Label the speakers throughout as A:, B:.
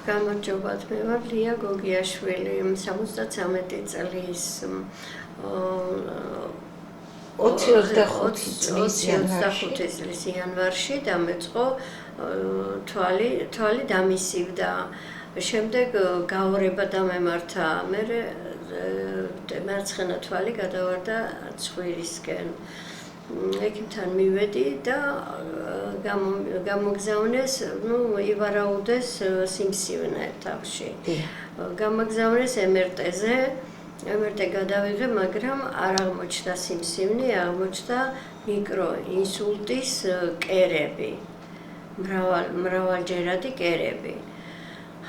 A: გამარჯობათ, მე ვარ ლია გოგიაშვილი, 73 წლის 25 წლის იანვარში დამეწყო თვალი დამისივდა. შემდეგ გაორება დამემართა, მე მარცხენა თვალი გადავარდა ცხვირისკენ. ექიმთან მივედი და გამოგზავნეს, ივარაუდეს სიმსივნე თავში. გამოგზავნეს MRT-ზე, MRT გადავიღე, მაგრამ არ აღმოჩნდა სიმსივნე, აღმოჩნდა მიკროინსულტის კერები, მრავალჯერადი კერები.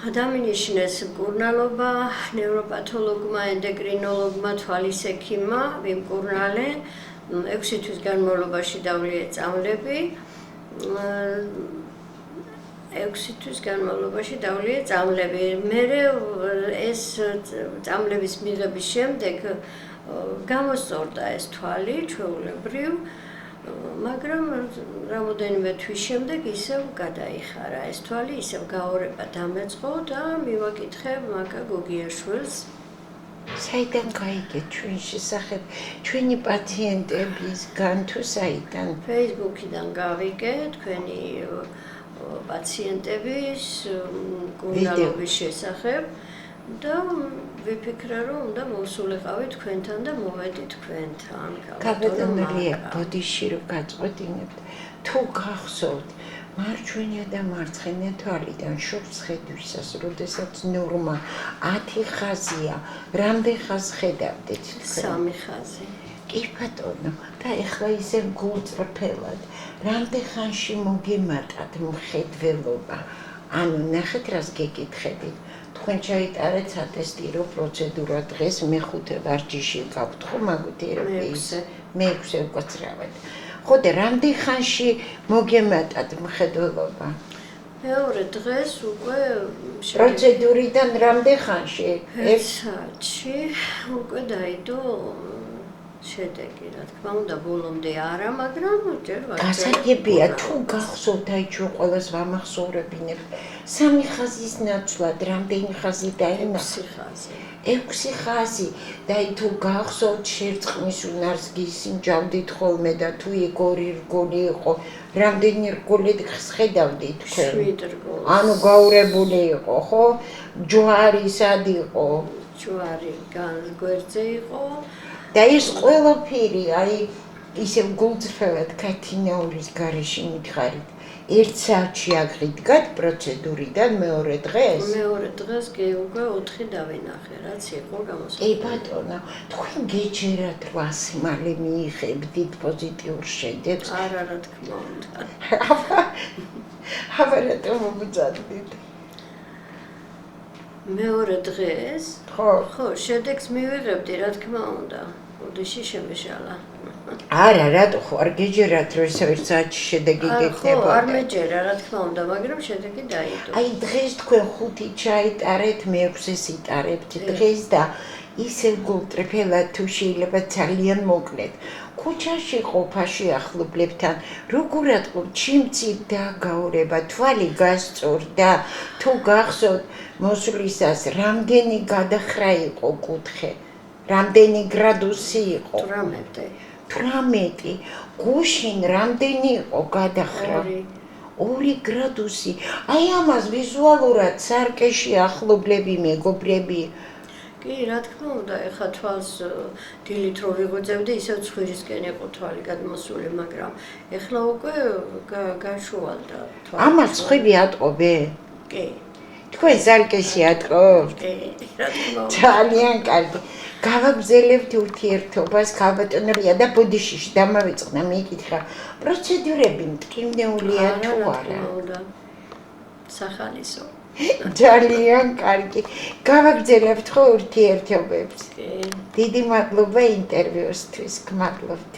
A: ადამიანიშნეს მკურნალობა, ნევროპათოლოგმა, ენდოკრინოლოგმა, თვალის ექიმმა ვიმკურნალე. 6 თვის განმავლობაში დავლიე წამლები. 6 თვის განმავლობაში დავლიე წამლები. მე ეს წამლების მიღების შემდეგ გამოსწორდა ეს თვალი ჩვეულებრივ, მაგრამ რამოდენიმე თვის შემდეგ ისევ გადაიხარა ეს თვალი, ისევ გაორება დამეწყო და მივაკითხე მაკა გოგიაშვილს.
B: საიდან გაიგეთ ჩვენ შესახებ ჩვენი პაციენტებისგან თუ საიდან?
A: Facebook-იდან გავიგე თქვენი პაციენტების მკურნალობის შესახებ და ვიფიქრე, რომ უნდა მოვსულიყავი თქვენთან და მოვედი თქვენთან.
B: გაბატონებულია ბოდიში რომ გაწყვეტინებთ, თუ გახსოვთ მარჯვენა და მარცხენა თვალიდან შორს ხედვისას, როდესაც ნორმა 10 ხაზია, რამდენ ხაზს ხედავდით?
A: 3 ხაზი.
B: კი ბატონო, და ეხლა ისე გულწრფელად, რამდენ ხანში მოგემატათ მხედველობა? ანუ ნახეთ რას გეკითხებით. თქვენ ჩაიტარეთ სატესტირო პროცედურა დღეს მე-5 ვარჯიში გაქვთ ხო მაგუთირების? მე-6 უკაცრავად. ხო და რამდენ ხანში მოგემატათ მხედველობა?
A: მეორე დღეს უკვე
B: პროცედურიდან რამდენ ხანში?
A: 1 საათში უკვე დაიდო შედეგი, რა თქმა უნდა, ბოლომდე არა, მაგრამ ჯერ ვარ.
B: გასაგებია, თუ გახსოვთ, აი ჩვენ ყველას ვამახსოვრებინებ. 3 ხაზის ნაცვლად რამდენი ხაზი დაინახა?
A: 6 ხაზი.
B: 6 ხაზი და თუ გახსოვთ შერწყმის უნარს გისინჯავდით ხოლმე და თუ ეგ ორი რგოლი იყო, რამდენი რგოლი ხედავდით თქვენ?
A: 7 რგოლს.
B: ანუ გაურებული იყო, ხო? ჯვარი სად იყო?
A: ჯვარი გვერდზე იყო.
B: და ეს ყველაფერი, აი ისე გულწრფელად ქათინაურის გარეშე მითხარით. 1 საათში აღიდგათ პროცედურიდან მეორე დღეს?
A: მეორე დღეს უკვე 4 დავინახე, რაც იყო გამოსავალ.
B: ე ბატონო, თქვენ გეჯერათ 800 მალე მიიღებდით პოზიტიურ შედეგს?
A: არა, რა თქმა უნდა.
B: აბა რატომ მოგწადდით?
A: მეორე დღეს?
B: ხო,
A: შედეგს მივიღებდი, რა თქმა უნდა. უდიში შემეშალა.
B: არა, რატო ხო არ გეჯერათ რომ ისე 1 საათში შედეგი გეკნებოდა?
A: ხო, არ მეჯერა, რა თქმა უნდა, მაგრამ შედეგი დაიდო.
B: აი დღეს თქვენ 5 ჩაიტარეთ, მე-6-ს იტარებთ დღეს და ისე გულწრფელად თუ შეიძლება ძალიან მოკლედ. ქუჩაში ყოფაში ახლობლებთან როგორად ჩიმცით და გაორება, თვალი გასწორდა, თუ გახსოვთ მოსვლისას რამდენი გადახრა იყო კუთხე? რამდენი გრადუსი იყო? 18. გუშინ რამდენი იყო გადახრა? 2 გრადუსი. აი ამას ვიზუალურად სარკეში ახლობლები მეგობრები.
A: კი, რა თქმა უნდა, ეხა თვალს დილით რო ვიღვიძებდი, ისევ ცხვირისკენ იყო თვალი გადმოსული, მაგრამ ეხლა უკვე გაშუალდა თვალი.
B: ამას ხვივი ატყობე?
A: კი.
B: თქვენ სარკეში ატყობთ?
A: კი, რა თქმა უნდა.
B: ძალიან კარგი. გავაგზავნებთ ურთიერთობას ქალბატონია და ბოდიშიში დამავიწყდა მეკითხა. პროცედურები მტკივნეულია თუ არა?
A: სახალისო.
B: ძალიან კარგი. გავაგზავნებთ ხო ურთიერთობებს?
A: კი.
B: დიდი მადლობა ინტერვიუსთვის, გმადლობთ.